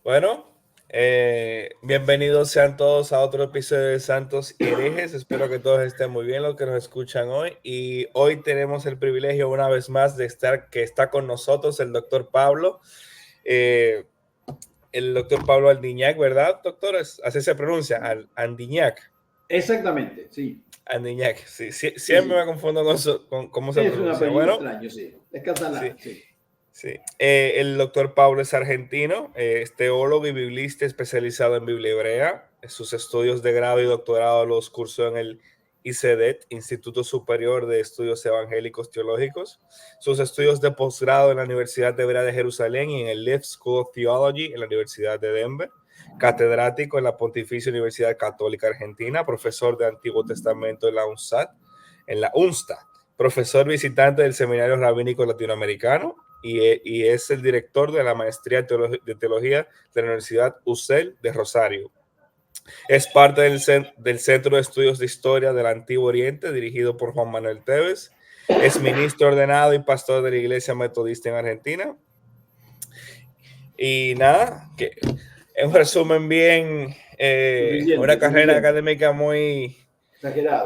Bueno, bienvenidos sean todos a otro episodio de Santos y Herejes. Espero que todos estén muy bien los que nos escuchan hoy. Y hoy tenemos el privilegio una vez más de que está con nosotros el doctor Pablo, eh, el doctor Pablo Andiñac, ¿verdad, doctor? Así se pronuncia, Andiñac. Exactamente, sí. Andiñac, sí, Sí, siempre me sí. confundo con cómo se Es un pronuncia. apellido Bueno, extraño, sí. Es sí. catalán, sí. Sí. El doctor Pablo es argentino, es teólogo y biblista especializado en Biblia hebrea. Sus estudios de grado y doctorado los cursó en el ICEDET, Instituto Superior de Estudios Evangélicos Teológicos. Sus estudios de posgrado en la Universidad Hebrea de Jerusalén y en el Life School of Theology en la Universidad de Denver. Catedrático en la Pontificia Universidad Católica Argentina, profesor de Antiguo Testamento en la UNSAT, en la UNSTA, profesor visitante del Seminario Rabínico Latinoamericano y es el director de la maestría de teología de la Universidad UCEL de Rosario. Es parte del Centro de Estudios de Historia del Antiguo Oriente, dirigido por Juan Manuel Tevez. Es ministro ordenado y pastor de la Iglesia Metodista en Argentina. Y nada, que en un resumen bien, una Suficiente, carrera suficiente. académica muy, muy, Exagerado.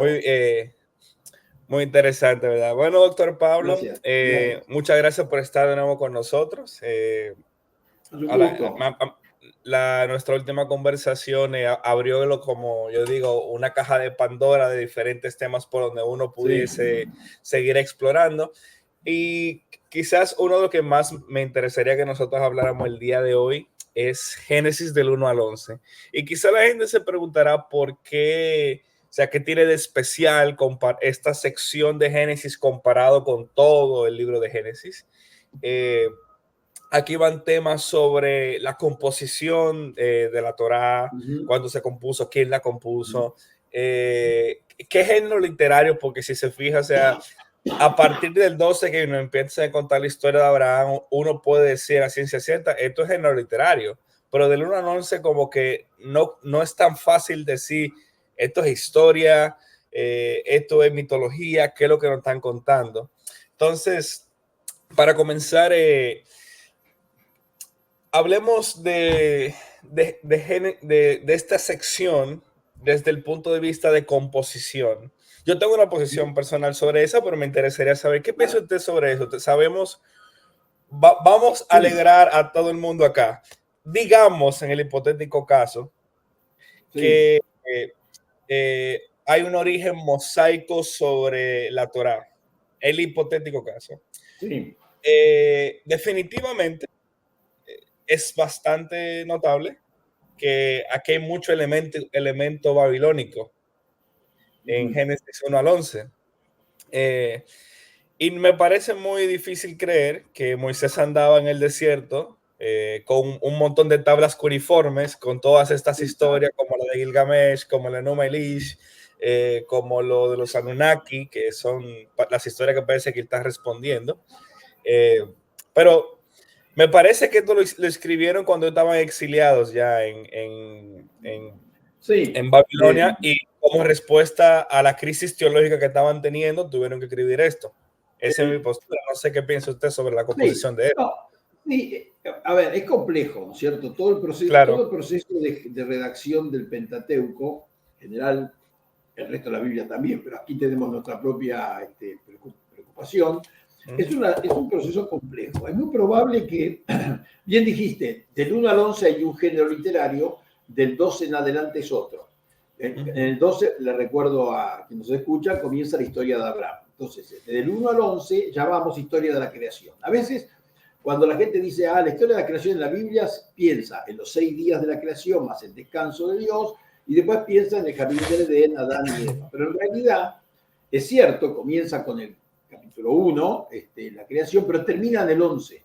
muy interesante, ¿verdad? Bueno, doctor Pablo, Gracias, gracias. muchas gracias por estar de nuevo con nosotros. Es un Ahora, gusto. nuestra última conversación abrió, como yo digo, una caja de Pandora de diferentes temas por donde uno Sí. pudiese seguir explorando. Y quizás uno de los que más me interesaría que nosotros habláramos el día de hoy es Génesis del 1 al 11. Y quizá la gente se preguntará por qué, o sea, qué tiene de especial esta sección de Génesis comparado con todo el libro de Génesis. Eh, Aquí van temas sobre la composición de la Torá, Ujú, cuándo se compuso, quién la ujú. compuso, qué género literario, porque si se fija, o sea, a partir del 12 que uno empieza a contar la historia de Abraham, uno puede decir a ciencia cierta, esto es género literario, pero del 1 al 11 como que no es tan fácil decir, esto es historia, esto es mitología, qué es lo que nos están contando. Entonces, para comenzar, hablemos de esta sección desde el punto de vista de composición. Yo tengo una posición personal sobre esa, pero me interesaría saber qué piensa usted sobre eso. Sabemos, vamos a Sí, alegrar a todo el mundo acá. Digamos, en el hipotético caso, sí, que hay un origen mosaico sobre la Torá. El hipotético caso. sí. Definitivamente es bastante notable que aquí hay mucho elemento babilónico en Ujú. Génesis 1 al 11. Eh, y me parece muy difícil creer que Moisés andaba en el desierto con un montón de tablas cuneiformes, con todas estas Sí, claro. historias como la de Gilgamesh, como la de Numa Elish, como lo de los Anunnaki, que son las historias que parece que está respondiendo. Eh, pero me parece que esto lo escribieron cuando estaban exiliados ya Sí. en Eh, Babilonia y como respuesta a la crisis teológica que estaban teniendo, tuvieron que escribir esto. Esa es mi eh, postura. No sé qué piensa usted sobre la sí. composición de él. No, sí. A ver, es complejo, ¿no es cierto? Claro. Todo el proceso de redacción del Pentateuco, en general, el resto de la Biblia también, pero aquí tenemos nuestra propia preocupación. Es un proceso complejo. Es muy probable que, bien dijiste, del 1 al 11 hay un género literario, del 12 en adelante es otro. En Ujú. el 12, le recuerdo a quien nos escucha, comienza la historia de Abraham. Entonces, del 1 al 11 ya vamos historia de la creación. A veces, cuando la gente dice, la historia de la creación en la Biblia, piensa en los 6 días de la creación más el descanso de Dios, y después piensa en el jardín del Edén, Adán y Eva. Pero en realidad, es cierto, comienza con el capítulo 1, la creación, pero termina en el 11,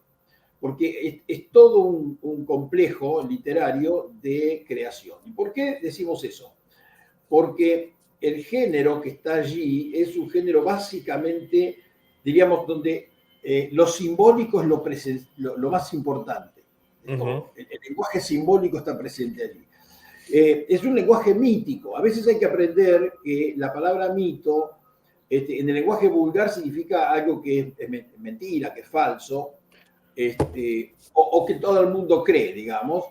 porque es todo un complejo literario de creación. ¿Y por qué decimos eso? Porque el género que está allí es un género básicamente, diríamos, donde lo simbólico es lo más importante de Ujú. todo. El lenguaje simbólico está presente allí. Es un lenguaje mítico. A veces hay que aprender que la palabra mito en el lenguaje vulgar significa algo que es mentira, que es falso, o que todo el mundo cree, digamos.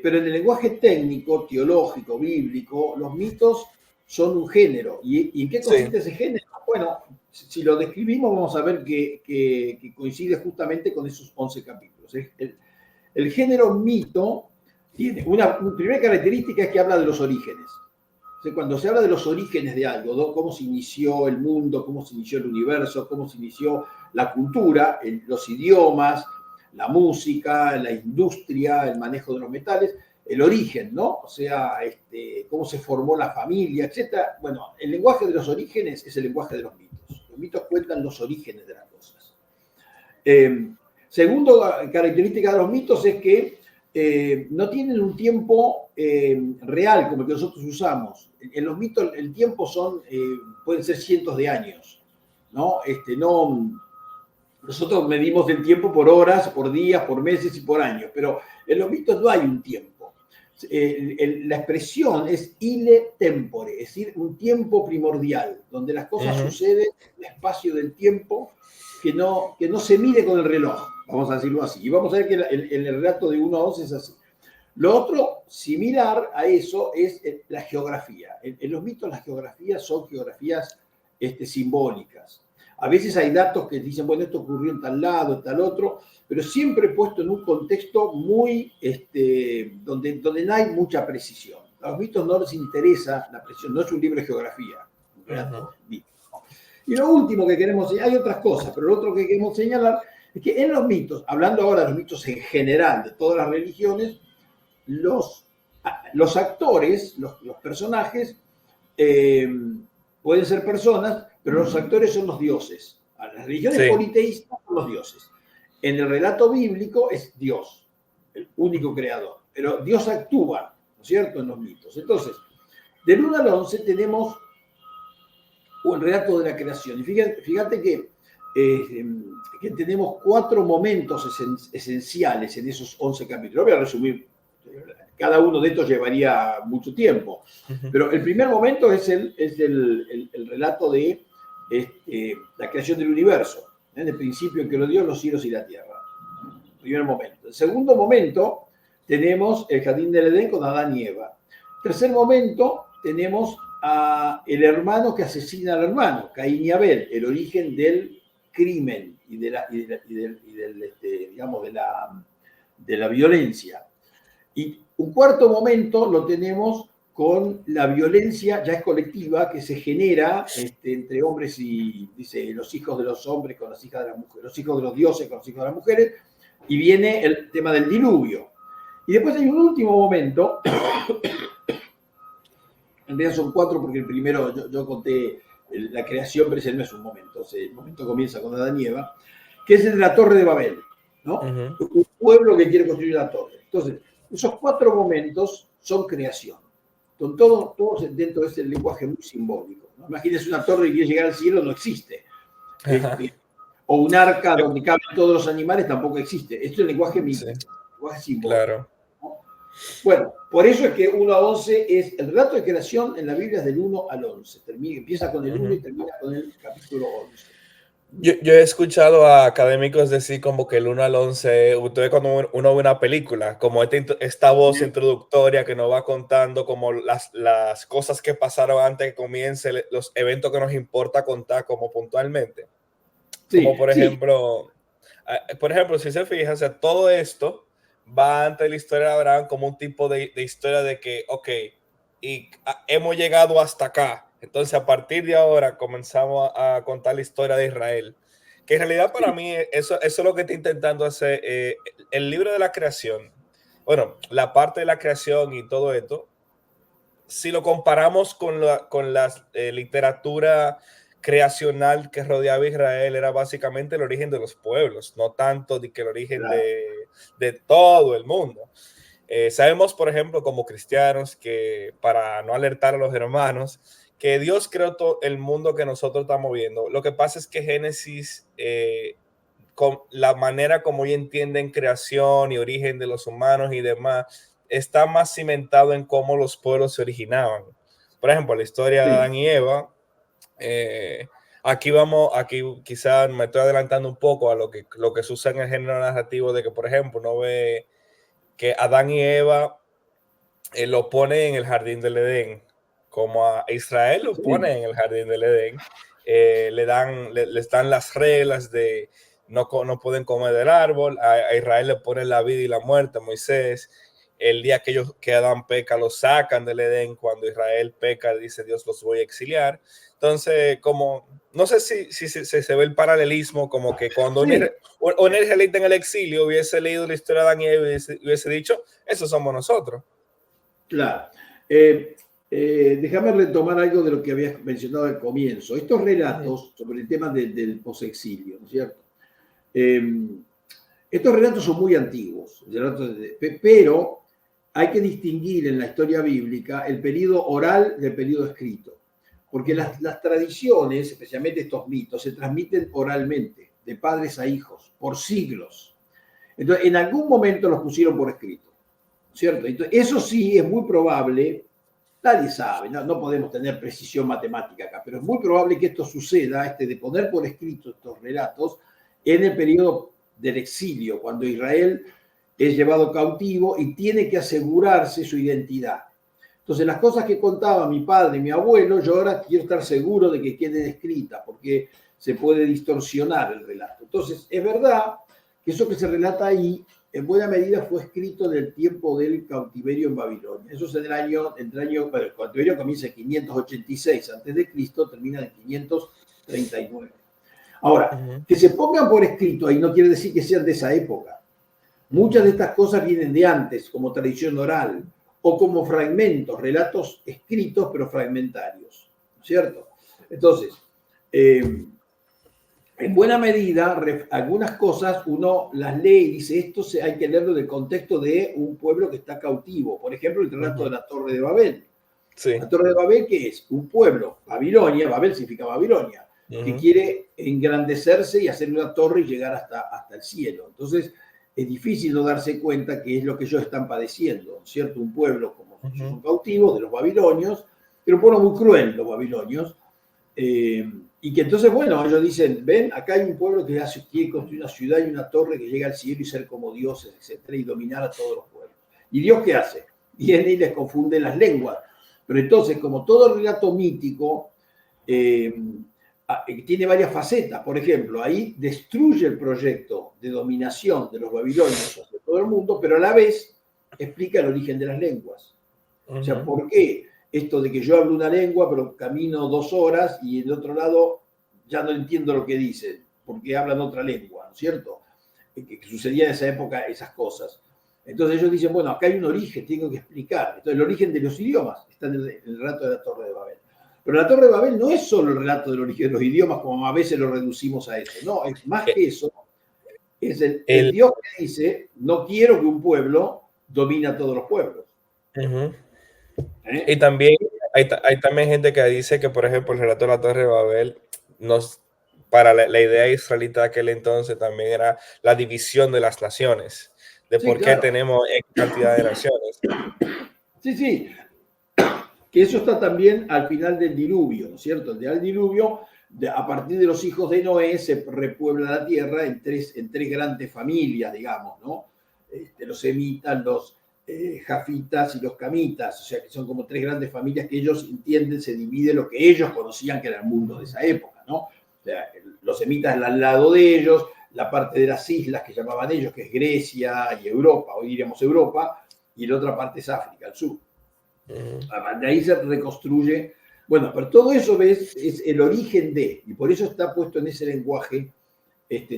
pero en el lenguaje técnico, teológico, bíblico, los mitos son un género. ¿Y en qué consiste ese género? Bueno, si lo describimos vamos a ver que coincide justamente con esos 11 capítulos. El género mito tiene una primera característica, es que habla de los orígenes. O sea, cuando se habla de los orígenes de algo, ¿no? Cómo se inició el mundo, cómo se inició el universo, cómo se inició la cultura, los idiomas, la música, la industria, el manejo de los metales, el origen, ¿no? O sea, cómo se formó la familia, etcétera. Bueno, el lenguaje de los orígenes es el lenguaje de los mitos. Los mitos cuentan los orígenes de las cosas. Segundo característica de los mitos es que no tienen un tiempo real como el que nosotros usamos. En los mitos el tiempo pueden ser cientos de años, ¿no? Nosotros medimos el tiempo por horas, por días, por meses y por años, pero en los mitos no hay un tiempo. La expresión es ile tempore, es decir, un tiempo primordial, donde las cosas suceden en el espacio del tiempo que no se mide con el reloj, vamos a decirlo así. Y vamos a ver que el relato de 1 a 11 es así. Lo otro, similar a eso, es la geografía. En los mitos las geografías son geografías simbólicas. A veces hay datos que dicen, bueno, esto ocurrió en tal lado, en tal otro, pero siempre puesto en un contexto muy, donde no hay mucha precisión. A los mitos no les interesa la precisión, no es un libro de geografía. Y lo último que queremos señalar, hay otras cosas, pero lo otro que queremos señalar es que en los mitos, hablando ahora de los mitos en general, de todas las religiones, los actores, los personajes, pueden ser personas, pero los actores son los dioses. Las religiones politeístas son los dioses. En el relato bíblico es Dios, el único creador. Pero Dios actúa, ¿no es cierto?, en los mitos. Entonces, del 1 al 11 tenemos un relato de la creación. Y fíjate que tenemos 4 momentos esenciales en esos 11 capítulos. Lo voy a resumir. Cada uno de estos llevaría mucho tiempo. Pero el primer momento es el relato de la creación del universo. En el principio en que lo dio los cielos y la tierra. Primer momento. El segundo momento tenemos el jardín del Edén con Adán y Eva. Tercer momento tenemos el hermano que asesina al hermano, Caín y Abel, el origen del crimen y de la violencia. Y un cuarto momento lo tenemos con la violencia, ya es colectiva, que se genera entre hombres y, dice, los hijos de los hombres con las hijas de las mujeres, los hijos de los dioses con los hijos de las mujeres, y viene el tema del diluvio. Y después hay un último momento, en realidad son 4 porque el primero yo conté la creación, pero ese no es un momento, el momento comienza con Adán y Eva, que es el de la Torre de Babel, ¿no? Un pueblo que quiere construir la torre. Entonces, esos 4 momentos son creación. Con todos dentro de ese lenguaje muy simbólico, ¿no? Imagínense una torre que quiere llegar al cielo, no existe. O un arca donde caben todos los animales, tampoco existe. Esto es el lenguaje mítico, lenguaje simbólico. Claro. ¿No? Bueno, por eso es que 1 a 11 es el relato de creación en la Biblia es del 1 al 11. Empieza con el 1 y termina con el capítulo 11. Yo he escuchado a académicos decir como que el 1 al 11, ustedes cuando uno ve una película, como esta voz introductoria que nos va contando como las cosas que pasaron antes que comience, los eventos que nos importa contar como puntualmente. Como por ejemplo, si se fijan, o sea, todo esto va antes de la historia de Abraham como un tipo de historia de que, ok, hemos llegado hasta acá. Entonces, a partir de ahora comenzamos a contar la historia de Israel. Que en realidad para mí eso es lo que está intentando hacer el libro de la creación. Bueno, la parte de la creación y todo esto, si lo comparamos con la literatura creacional que rodeaba a Israel, era básicamente el origen de los pueblos, no tanto de que el origen de todo el mundo. Sabemos, por ejemplo, como cristianos, que para no alertar a los hermanos, que Dios creó todo el mundo que nosotros estamos viendo. Lo que pasa es que Génesis, con la manera como ellos entienden creación y origen de los humanos y demás, está más cimentado en cómo los pueblos se originaban. Por ejemplo, la historia de Adán y Eva. Aquí quizás me estoy adelantando un poco a lo que se usa en el género narrativo de que, por ejemplo, uno ve que Adán y Eva lo pone en el jardín del Edén, como a Israel lo Sí, pone en el jardín del Edén. Les dan las reglas de no pueden comer del árbol. A Israel le ponen la vida y la muerte, a Moisés. El día que Adán peca, lo sacan del Edén. Cuando Israel peca, dice Dios, los voy a exiliar. Entonces, como, no sé si se ve el paralelismo, como que cuando sí, un israelita en el exilio hubiese leído la historia de Adán y Eva y hubiese dicho, esos somos nosotros. claro. Déjame retomar algo de lo que habías mencionado al comienzo. Estos relatos sobre el tema del posexilio, ¿no es cierto? Estos relatos son muy antiguos, pero hay que distinguir en la historia bíblica el periodo oral del periodo escrito, porque las tradiciones, especialmente estos mitos, se transmiten oralmente, de padres a hijos, por siglos. Entonces, en algún momento los pusieron por escrito, ¿cierto? Entonces, eso sí es muy probable, nadie sabe, no podemos tener precisión matemática acá, pero es muy probable que esto suceda, de poner por escrito estos relatos, en el periodo del exilio, cuando Israel es llevado cautivo y tiene que asegurarse su identidad. Entonces, las cosas que contaba mi padre y mi abuelo, yo ahora quiero estar seguro de que queden escritas, porque se puede distorsionar el relato. Entonces, es verdad que eso que se relata ahí, en buena medida fue escrito en el tiempo del cautiverio en Babilonia. Eso es el cautiverio comienza en 586 a.C., termina en 539. Ahora, que se pongan por escrito ahí no quiere decir que sean de esa época. Muchas de estas cosas vienen de antes, como tradición oral, o como fragmentos, relatos escritos pero fragmentarios, ¿cierto? Entonces, en buena medida, algunas cosas uno las lee y dice, esto hay que leerlo del contexto de un pueblo que está cautivo. Por ejemplo, el relato de la Torre de Babel. Sí. La Torre de Babel, ¿qué es? Un pueblo, Babilonia, Babel significa Babilonia, que quiere engrandecerse y hacer una torre y llegar hasta el cielo. Entonces, es difícil no darse cuenta que es lo que ellos están padeciendo, ¿cierto? Un pueblo como ellos son cautivos de los babilonios, pero un pueblo muy cruel, los babilonios, y que entonces, bueno, ellos dicen, ven, acá hay un pueblo que quiere construir una ciudad y una torre que llega al cielo y ser como dioses, etcétera, y dominar a todos los pueblos. ¿Y Dios qué hace? Viene y les confunde las lenguas. Pero entonces, como todo relato mítico, tiene varias facetas. Por ejemplo, ahí destruye el proyecto de dominación de los babilonios hacia todo el mundo, pero a la vez explica el origen de las lenguas. O sea, ¿por qué esto de que yo hablo una lengua, pero camino 2 horas y en el otro lado ya no entiendo lo que dicen, porque hablan otra lengua, ¿no es cierto? Que sucedía en esa época esas cosas. Entonces ellos dicen, bueno, acá hay un origen, tengo que explicar. Entonces el origen de los idiomas está en el relato de la Torre de Babel. Pero la Torre de Babel no es solo el relato del origen de los idiomas, como a veces lo reducimos a eso. No, es más que eso. Es el Dios que dice, no quiero que un pueblo domine a todos los pueblos. Y también hay también gente que dice que, por ejemplo, el relato de la Torre de Babel, para la idea israelita de aquel entonces también era la división de las naciones, de Sí, por qué claro. tenemos cantidad de naciones. Sí, sí. Que eso está también al final del diluvio, ¿no es cierto? Al diluvio, a partir de los hijos de Noé, se repuebla la tierra en tres grandes familias, digamos, ¿no? Los semitas, los jafitas y los camitas, o sea, que son como 3 grandes familias que ellos entienden, se divide lo que ellos conocían que era el mundo de esa época, ¿no? O sea, los semitas al lado de ellos, la parte de las islas que llamaban ellos, que es Grecia y Europa, hoy diríamos Europa, y la otra parte es África, al sur. De ahí se reconstruye. Bueno, pero todo eso, ¿ves? Es el origen de, y por eso está puesto en ese lenguaje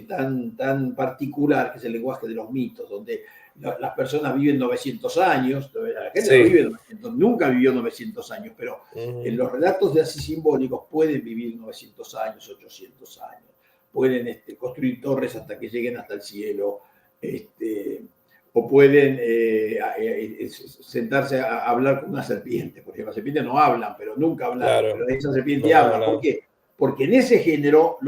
tan particular, que es el lenguaje de los mitos, donde las personas viven 900 años, la gente no vive 900, nunca vivió 900 años, pero en los relatos de así simbólicos pueden vivir 900 años, 800 años, pueden construir torres hasta que lleguen hasta el cielo, o pueden sentarse a hablar con una serpiente, porque las serpientes no hablan, pero nunca hablan, pero esa serpiente habla. ¿Por qué? Porque en ese género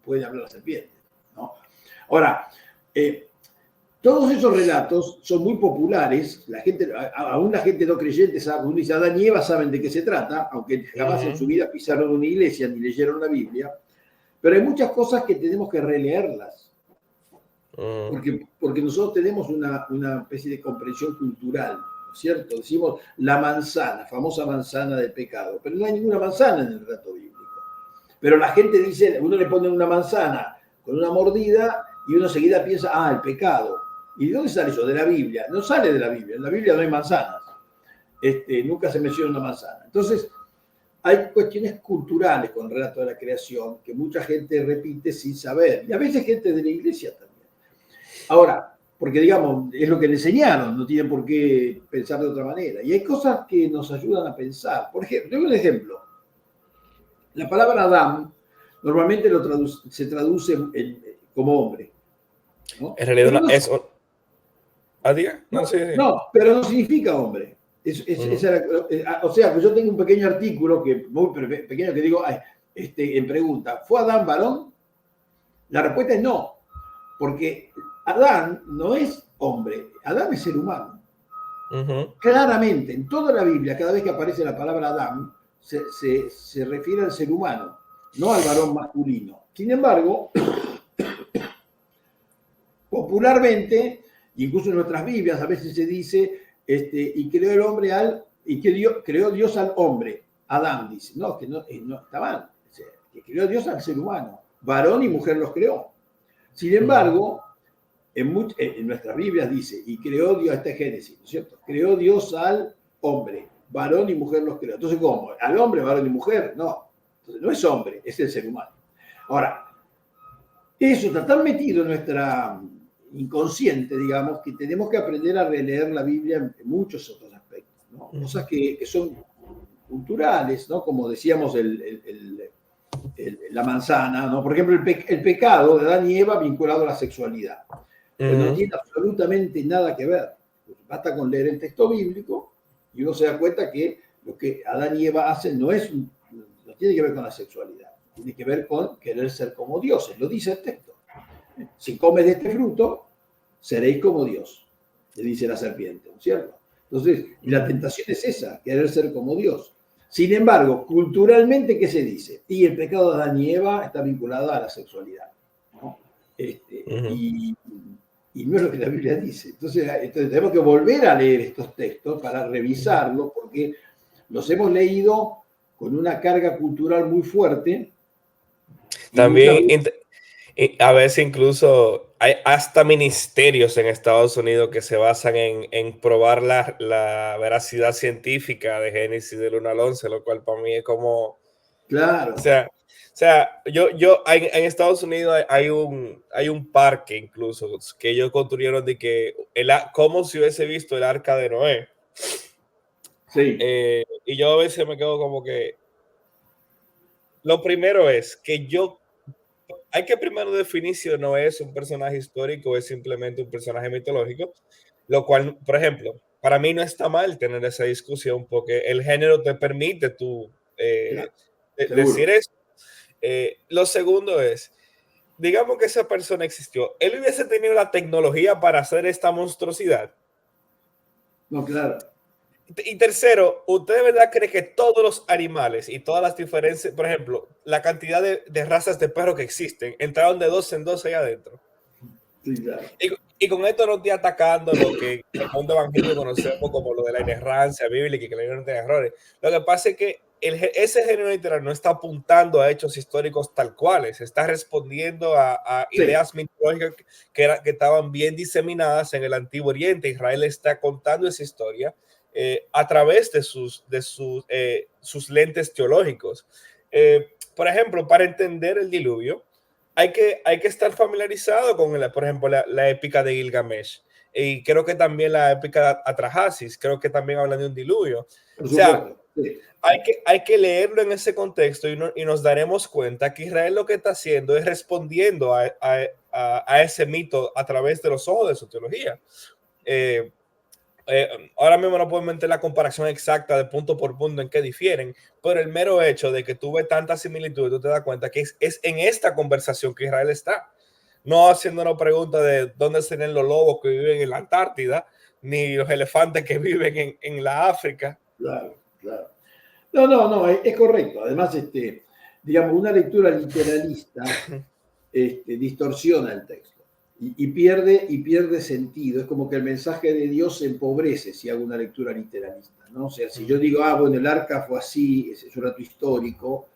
puede hablar la serpiente, ¿no? Ahora, todos esos relatos son muy populares, aún la gente no creyente sabe, uno dice, Adán y Eva saben de qué se trata, aunque jamás en su vida pisaron una iglesia ni leyeron la Biblia, pero hay muchas cosas que tenemos que releerlas. Porque nosotros tenemos una especie de comprensión cultural, ¿no es cierto? Decimos la manzana, famosa manzana del pecado, pero no hay ninguna manzana en el relato bíblico. Pero la gente dice, uno le pone una manzana con una mordida y uno enseguida piensa, el pecado. ¿Y de dónde sale eso? De la Biblia. No sale de la Biblia. En la Biblia no hay manzanas. Nunca se menciona una manzana. Entonces, hay cuestiones culturales con el relato de la creación que mucha gente repite sin saber. Y a veces gente de la iglesia también. Ahora, porque digamos, es lo que le enseñaron, no tienen por qué pensar de otra manera. Y hay cosas que nos ayudan a pensar. Por ejemplo, tengo un ejemplo. La palabra Adán normalmente se traduce como hombre, ¿no? En realidad Pero es... ¿Diga? no, Sí. no, pero no significa hombre. O sea, que yo tengo un pequeño artículo, muy pequeño, que digo en pregunta, ¿fue Adán varón? La respuesta es no, porque Adán no es hombre, Adán es ser humano. Claramente, en toda la Biblia, cada vez que aparece la palabra Adán, se refiere al ser humano, no al varón masculino. Sin embargo, popularmente, incluso en nuestras Biblias, a veces se dice, y creó el hombre creó Dios al hombre, Adán, dice. No, que no está mal. O sea, que creó Dios al ser humano. Varón y mujer los creó. Sin embargo, en nuestras Biblias dice, y creó Dios, este Génesis, ¿no es cierto? Creó Dios al hombre, varón y mujer los creó. Entonces, ¿cómo? ¿Al hombre, varón y mujer? No. Entonces, no es hombre, es el ser humano. Ahora, eso está tan metido en nuestra inconsciente, digamos, que tenemos que aprender a releer la Biblia en muchos otros aspectos, ¿no? Cosas que son culturales, ¿no? Como decíamos, la manzana, ¿no? Por ejemplo, el pecado de Adán y Eva vinculado a la sexualidad. Pues no tiene absolutamente nada que ver. Basta con leer el texto bíblico y uno se da cuenta que lo que Adán y Eva hacen no tiene que ver con la sexualidad, tiene que ver con querer ser como dioses, lo dice el texto. Si comes de este fruto, seréis como Dios, le dice la serpiente, ¿no es cierto? Entonces, y la tentación es esa, querer ser como Dios. Sin embargo, culturalmente, ¿qué se dice? Y el pecado de Adán y Eva está vinculado a la sexualidad, ¿no? Y no es lo que la Biblia dice. Entonces tenemos que volver a leer estos textos para revisarlos, porque los hemos leído con una carga cultural muy fuerte. También, a veces incluso hay hasta ministerios en Estados Unidos que se basan en probar la veracidad científica de Génesis del 1 al 11, lo cual para mí es como... Claro. O sea, en Estados Unidos hay un parque incluso que ellos construyeron de que como si hubiese visto el arca de Noé. Sí. Y yo a veces me quedo como que lo primero es que hay que primero definir si Noé es un personaje histórico o es simplemente un personaje mitológico, lo cual, por ejemplo, para mí no está mal tener esa discusión porque el género te permite tú decir eso. Lo segundo es, digamos que esa persona existió, ¿él hubiese tenido la tecnología para hacer esta monstruosidad? No, claro. Y tercero, ¿usted de verdad cree que todos los animales y todas las diferencias, por ejemplo, la cantidad de razas de perros que existen, entraron de 2 en 2 allá adentro? Sí, claro. Y con esto no estoy atacando lo que en el mundo evangélico conocemos como lo de la inerrancia bíblica y que la Biblia no tiene errores. Lo que pasa es que ese género literal no está apuntando a hechos históricos tal cuales, está respondiendo a ideas mitológicas que estaban bien diseminadas en el Antiguo Oriente. Israel está contando esa historia a través de sus lentes teológicos. Por ejemplo, para entender el diluvio, hay que estar familiarizado con, por ejemplo, la épica de Gilgamesh. Y creo que también la épica de Atrahasis, creo que también hablan de un diluvio. Por supuesto. O sea, sí. hay que leerlo en ese contexto y nos daremos cuenta que Israel lo que está haciendo es respondiendo a ese mito a través de los ojos de su teología. Ahora mismo no puedo meter la comparación exacta de punto por punto en qué difieren, pero el mero hecho de que tuve tanta similitud, tú te das cuenta que es en esta conversación que Israel está, no haciéndonos preguntas de dónde serían los lobos que viven en la Antártida, ni los elefantes que viven en la África. Claro, claro. No, es correcto. Además, digamos, una lectura literalista distorsiona el texto. y pierde sentido. Es como que el mensaje de Dios se empobrece si hago una lectura literalista, ¿no? O sea, si yo digo, bueno, el arca fue así, es un dato histórico,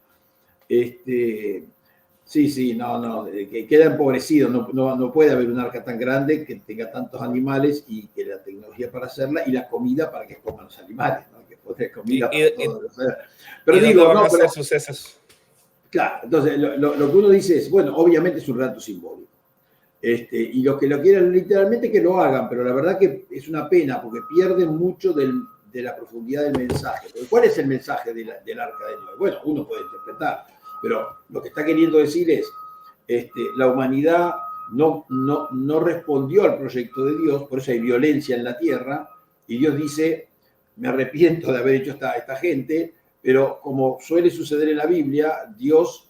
sí, no, que queda empobrecido, no puede haber un arca tan grande que tenga tantos animales y que la tecnología para hacerla y la comida para que coman los animales, ¿no? Que poner comida para todos los... Pero ¿y digo, dónde van no, a ser sucesos? Claro, entonces lo que uno dice es, bueno, obviamente es un relato simbólico. Y los que lo quieran literalmente que lo hagan, pero la verdad que es una pena porque pierden mucho de la profundidad del mensaje. Porque ¿cuál es el mensaje del arca de Noé? Bueno, uno puede interpretar, pero lo que está queriendo decir es, la humanidad no respondió al proyecto de Dios, por eso hay violencia en la tierra, y Dios dice, me arrepiento de haber hecho esta gente, pero como suele suceder en la Biblia, Dios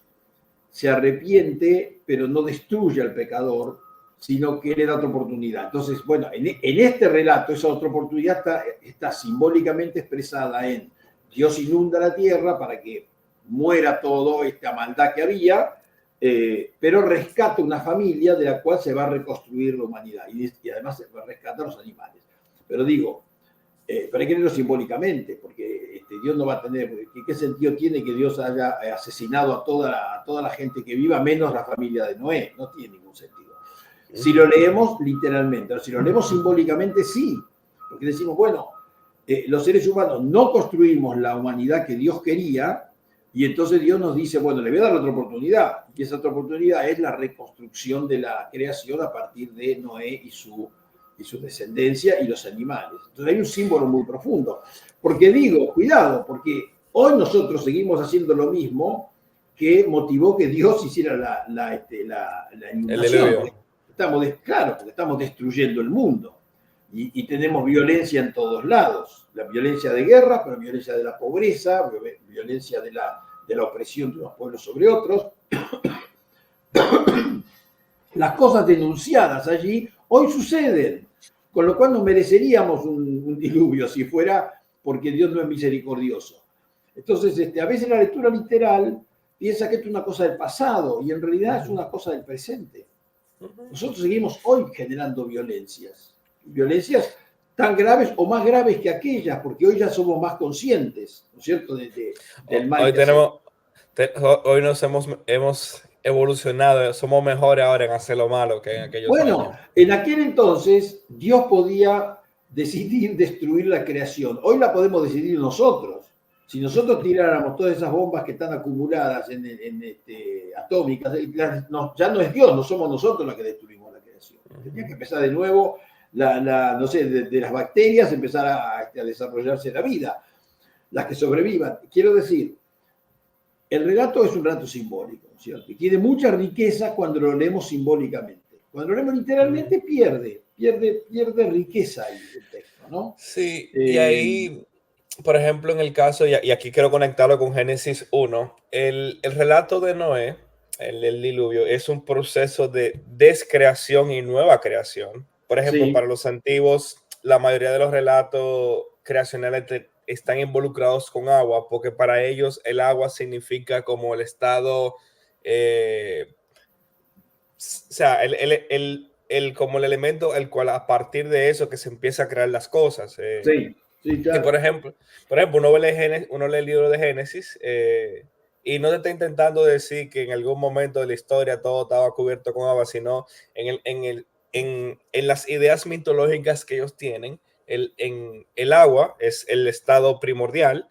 se arrepiente, pero no destruye al pecador, sino que le da otra oportunidad. Entonces, bueno, en este relato, esa otra oportunidad está simbólicamente expresada en Dios inunda la tierra para que muera toda esta maldad que había, pero rescata una familia de la cual se va a reconstruir la humanidad y además se va a rescatar los animales. Pero digo, pero hay que leerlo simbólicamente, porque Dios no va a tener, ¿qué sentido tiene que Dios haya asesinado a toda la gente que viva, menos la familia de Noé? No tiene ningún sentido. Si lo leemos literalmente, o si lo leemos simbólicamente, sí, porque decimos, bueno, los seres humanos no construimos la humanidad que Dios quería, y entonces Dios nos dice, bueno, le voy a dar otra oportunidad, y esa otra oportunidad es la reconstrucción de la creación a partir de Noé y su descendencia y los animales. Entonces hay un símbolo muy profundo. Porque digo, cuidado, porque hoy nosotros seguimos haciendo lo mismo que motivó que Dios hiciera la inundación. Claro, porque estamos destruyendo el mundo. Y tenemos violencia en todos lados. La violencia de guerra, pero violencia de la pobreza, violencia de la opresión de unos pueblos sobre otros. Las cosas denunciadas allí hoy suceden, con lo cual no mereceríamos un diluvio si fuera porque Dios no es misericordioso. Entonces, a veces la lectura literal piensa que esto es una cosa del pasado y en realidad es una cosa del presente. Nosotros seguimos hoy generando violencias tan graves o más graves que aquellas, porque hoy ya somos más conscientes, ¿no es cierto?, del mal Hoy que hacemos. hoy nos hemos evolucionado, somos mejores ahora en hacer lo malo que en aquellos Bueno, años. en aquel entonces Dios podía decidir destruir la creación. Hoy la podemos decidir nosotros. Si nosotros tiráramos todas esas bombas que están acumuladas atómicas, ya no es Dios, no somos nosotros los que destruimos la creación. Tenía que empezar de nuevo, no sé, de las bacterias, empezar a desarrollarse la vida, las que sobrevivan. Quiero decir, el relato es un relato simbólico, ¿cierto? Y tiene mucha riqueza cuando lo leemos simbólicamente. Cuando lo leemos literalmente pierde riqueza ahí el texto, ¿no? Sí, y ahí, por ejemplo, en el caso, y aquí quiero conectarlo con Génesis 1, el relato de Noé, el diluvio, es un proceso de descreación y nueva creación. Por ejemplo, Sí, para los antiguos, la mayoría de los relatos creacionales están involucrados con agua, porque para ellos el agua significa como el estado, o sea, como el elemento el cual a partir de eso que se empieza a crear las cosas. sí, Y claro. uno lee el libro de Génesis, y no te está intentando decir que en algún momento de la historia todo estaba cubierto con agua, sino en las ideas mitológicas que ellos tienen, el agua es el estado primordial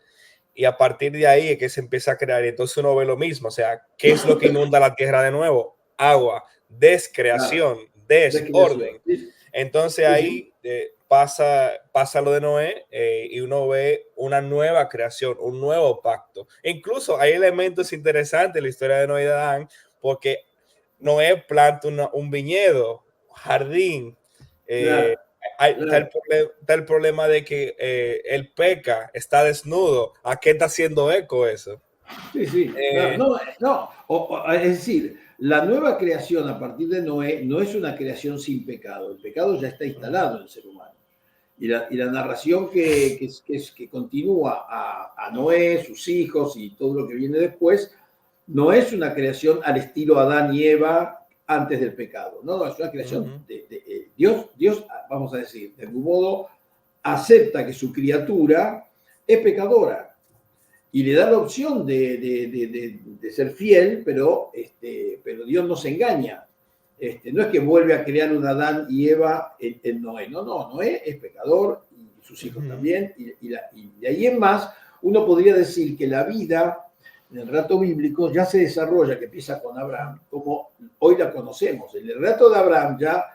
y a partir de ahí es que se empieza a crear. Y entonces uno ve lo mismo, o sea, ¿qué es lo que inunda la tierra de nuevo? Agua, Claro. descreación, Descreación. desorden. Sí, Entonces sí, sí. ahí pasa lo de Noé, y uno ve una nueva creación, un nuevo pacto. Incluso hay elementos interesantes en la historia de Noé y de Adán, porque Noé planta un viñedo, jardín. eh, Claro, claro. está el problema de que él peca, está desnudo. ¿A qué está haciendo eco eso? Sí, sí, claro. Eh, Es decir, la nueva creación a partir de Noé no es una creación sin pecado. El pecado ya está instalado en el ser humano. Y la narración que continúa a Noé, sus hijos y todo lo que viene después, no es una creación al estilo Adán y Eva, antes del pecado. No, es una creación Ujú. de Dios, vamos a decir, de algún modo, acepta que su criatura es pecadora y le da la opción de ser fiel, pero Dios no se engaña. No es que vuelve a crear un Adán y Eva en Noé. No, Noé es pecador y sus hijos Ujú. también. Y de ahí en más, uno podría decir que la vida en el relato bíblico ya se desarrolla, que empieza con Abraham, como hoy la conocemos. En el relato de Abraham ya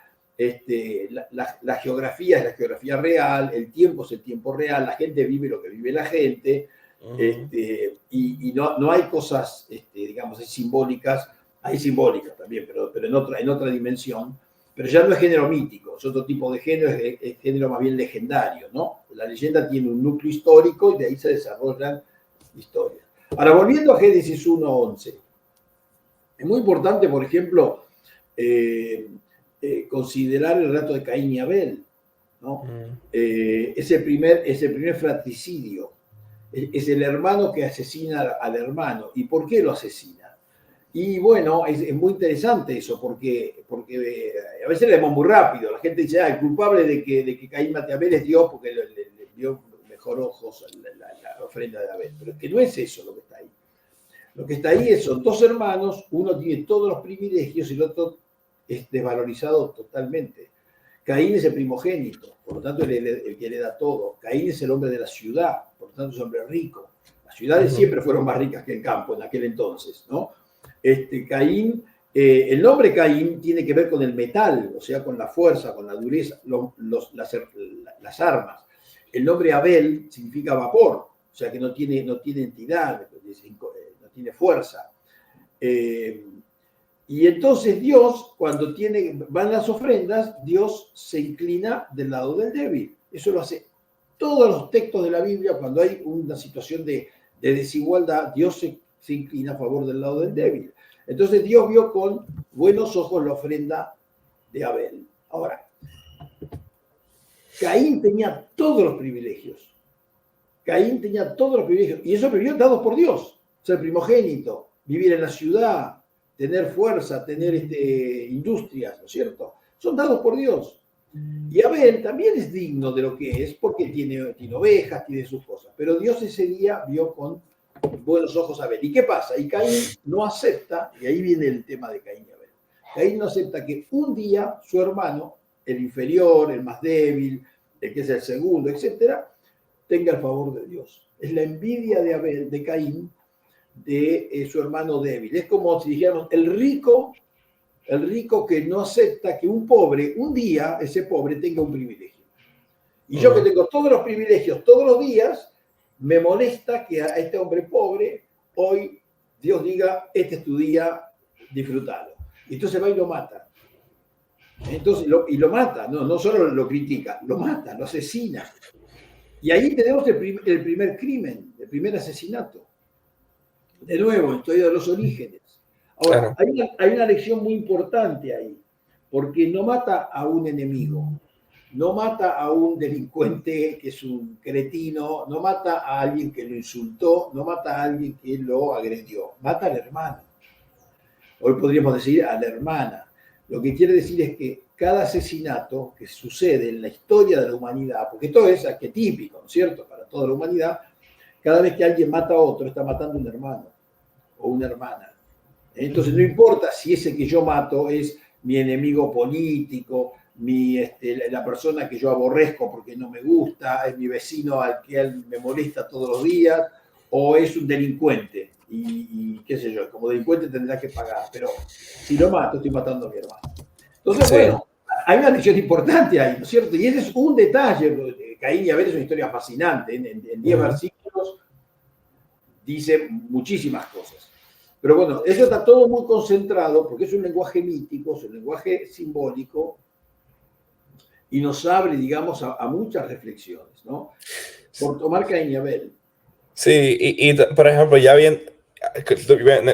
la geografía es la geografía real, el tiempo es el tiempo real, la gente vive lo que vive la gente, Ujú. y no hay cosas, digamos, simbólicas, hay simbólicas también, pero en otra dimensión, pero ya no es género mítico, es otro tipo de género, es género más bien legendario, ¿no? La leyenda tiene un núcleo histórico y de ahí se desarrollan historias. Ahora, volviendo a Génesis 1:11, es muy importante, por ejemplo, considerar el relato de Caín y Abel, ¿no? Mm. Ese primer fratricidio, es el hermano que asesina al hermano. ¿Y por qué lo asesina? Y bueno, es muy interesante eso, porque a veces leemos muy rápido. La gente dice, el culpable de que Caín mate a Abel es Dios porque le dio mejor ojos la ofrenda de Abel. Pero es que no es eso lo que está ahí. Lo que está ahí son dos hermanos, uno tiene todos los privilegios y el otro es desvalorizado totalmente. Caín es el primogénito, por lo tanto el que le da todo. Caín es el hombre de la ciudad, por lo tanto es hombre rico. Las ciudades Ujú. siempre fueron más ricas que el campo en aquel entonces, ¿no? Caín, el nombre Caín tiene que ver con el metal, o sea, con la fuerza, con la dureza, las armas. El nombre Abel significa vapor, o sea que no tiene entidad, no tiene fuerza. Y entonces Dios, cuando van las ofrendas, Dios se inclina del lado del débil. Eso lo hace todos los textos de la Biblia. Cuando hay una situación de desigualdad, Dios se inclina a favor del lado del débil. Entonces Dios vio con buenos ojos la ofrenda de Abel. Ahora, Caín tenía todos los privilegios. Caín tenía todos los privilegios. Y esos privilegios dados por Dios. Ser primogénito, vivir en la ciudad, tener fuerza, tener industrias, ¿no es cierto? Son dados por Dios. Y Abel también es digno de lo que es, porque tiene ovejas, tiene sus cosas. Pero Dios ese día vio con buenos ojos a Abel. ¿Y qué pasa? Y Caín no acepta, y ahí viene el tema de Caín y Abel. Caín no acepta que un día su hermano, el inferior, el más débil, el que es el segundo, etcétera, tenga el favor de Dios. Es la envidia de Abel, de Caín, de su hermano débil. Es como si dijéramos, el rico que no acepta que un pobre, un día, ese pobre tenga un privilegio. Y yo que Mm. tengo todos los privilegios todos los días, me molesta que a este hombre pobre hoy Dios diga, este es tu día, disfrútalo. Y entonces va y lo mata. Entonces, lo mata, no solo lo critica, lo mata, lo asesina. Y ahí tenemos el primer crimen, el primer asesinato. De nuevo, historia de los orígenes. Ahora, Claro. hay una lección muy importante ahí, porque no mata a un enemigo, no mata a un delincuente que es un cretino, no mata a alguien que lo insultó, no mata a alguien que lo agredió, mata al hermano. Hoy podríamos decir a la hermana. Lo que quiere decir es que cada asesinato que sucede en la historia de la humanidad, porque esto es arquetípico, ¿no es cierto?, para toda la humanidad, cada vez que alguien mata a otro, está matando a un hermano o una hermana. Entonces, no importa si ese que yo mato es mi enemigo político, la persona que yo aborrezco porque no me gusta, es mi vecino al que él me molesta todos los días, o es un delincuente. Y qué sé yo, como delincuente tendrá que pagar, pero si lo mato, estoy matando a mi hermano. Entonces, Sí. bueno, hay una lección importante ahí, ¿no es cierto? Y ese es un detalle. Caín y Abel es una historia fascinante. En 10 Ujú. versículos dice muchísimas cosas. Pero bueno, eso está todo muy concentrado porque es un lenguaje mítico, es un lenguaje simbólico y nos abre, digamos, a muchas reflexiones, ¿no? Por tomar Caín y Abel. Sí, por ejemplo, ya bien,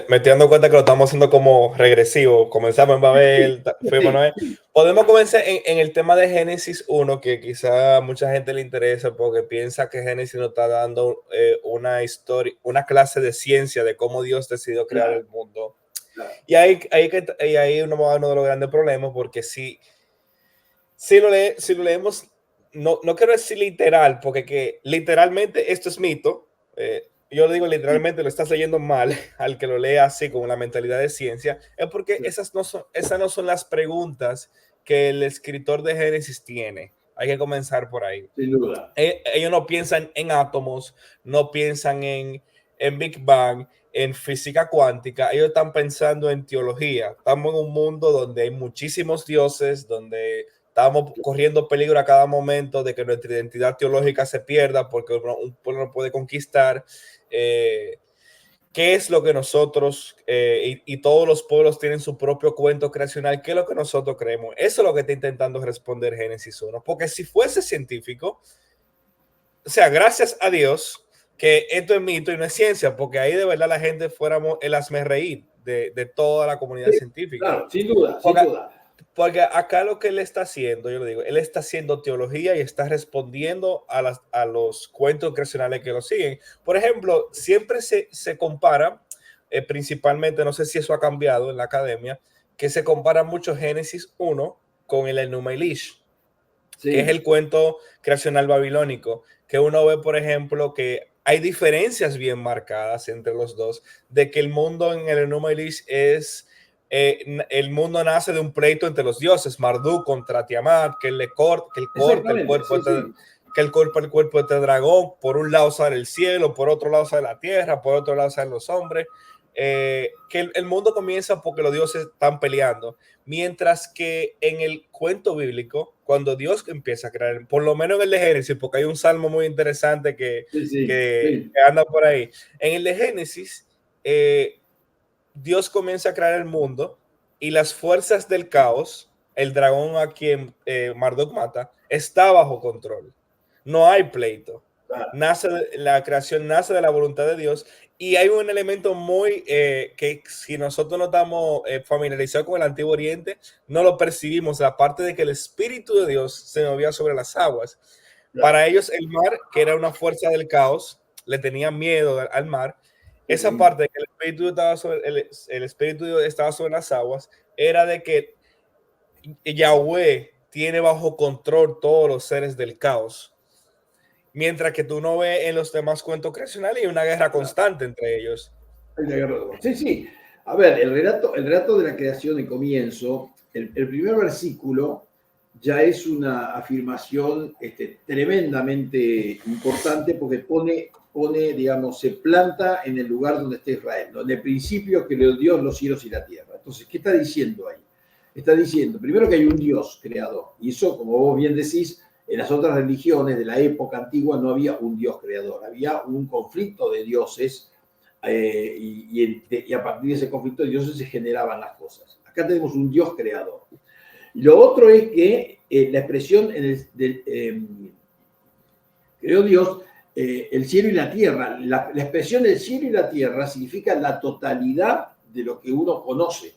me estoy dando cuenta que lo estamos haciendo como regresivo. Comenzamos en Sí, Babel, fuimos a sí, Noé. Podemos comenzar en el tema de Génesis 1, que quizá a mucha gente le interesa porque piensa que Génesis nos está dando una historia, una clase de ciencia de cómo Dios decidió crear claro, el mundo. Y ahí uno va a uno de los grandes problemas, porque si lo leemos, no quiero decir literal, porque literalmente esto es mito. Yo lo digo literalmente, lo estás leyendo mal al que lo lea así con la mentalidad de ciencia, es porque esas no son las preguntas que el escritor de Génesis tiene. Hay que comenzar por ahí. Sin duda. Ellos no piensan en átomos, no piensan en Big Bang, en física cuántica. Ellos están pensando en teología. Estamos en un mundo donde hay muchísimos dioses, donde estamos corriendo peligro a cada momento de que nuestra identidad teológica se pierda porque un pueblo no puede conquistar. ¿Qué es lo que nosotros y todos los pueblos tienen su propio cuento creacional? ¿Qué es lo que nosotros creemos? Eso es lo que está intentando responder Génesis 1. Porque si fuese científico, o sea, gracias a Dios que esto es mito y no es ciencia, porque ahí de verdad la gente fuéramos el hazmerreír de toda la comunidad Sí, científica. claro, sin duda, sin Porque, duda. porque acá lo que él está haciendo, yo le digo, él está haciendo teología y está respondiendo a los cuentos creacionales que lo siguen. Por ejemplo, siempre se compara, principalmente, no sé si eso ha cambiado en la academia, que se compara mucho Génesis 1 con el Enuma Elish, que es Sí, el cuento creacional babilónico, que uno ve, por ejemplo, que hay diferencias bien marcadas entre los dos, de que el mundo en el Enuma Elish el mundo nace de un pleito entre los dioses, Marduk contra Tiamat, que él corta el exactamente, cuerpo, sí, sí. que el cuerpo de este dragón, por un lado sale el cielo, por otro lado sale la tierra, por otro lado salen los hombres, que el mundo comienza porque los dioses están peleando. Mientras que en el cuento bíblico, cuando Dios empieza a crear, por lo menos en el de Génesis, porque hay un salmo muy interesante Sí, sí, que sí. anda por ahí. En el de Génesis, Dios comienza a crear el mundo y las fuerzas del caos, el dragón a quien Marduk mata, está bajo control. No hay pleito. Claro. La creación nace de la voluntad de Dios, y hay un elemento muy que si nosotros no estamos familiarizados con el Antiguo Oriente, no lo percibimos, la parte de que el Espíritu de Dios se movía sobre las aguas. Claro. Para ellos el mar, que era una fuerza del caos, le tenían miedo al mar. Sí, Esa sí. parte de que el Espíritu de Dios estaba sobre las aguas, era de que Yahweh tiene bajo control todos los seres del caos. Mientras que tú no ves en los demás cuentos creacionales y una guerra Claro. constante entre ellos. Sí, sí. A ver, el relato de la creación de comienzo, el primer versículo ya es una afirmación tremendamente importante porque pone, digamos, se planta en el lugar donde está Israel, ¿no? En el principio creó Dios los cielos y la tierra. Entonces, ¿qué está diciendo ahí? Está diciendo, primero, que hay un Dios creador. Y eso, como vos bien decís, en las otras religiones de la época antigua no había un Dios creador, había un conflicto de dioses y a partir de ese conflicto de dioses se generaban las cosas. Acá tenemos un Dios creador. Y lo otro es que la expresión creó Dios el cielo y la tierra. La expresión del cielo y la tierra significa la totalidad de lo que uno conoce.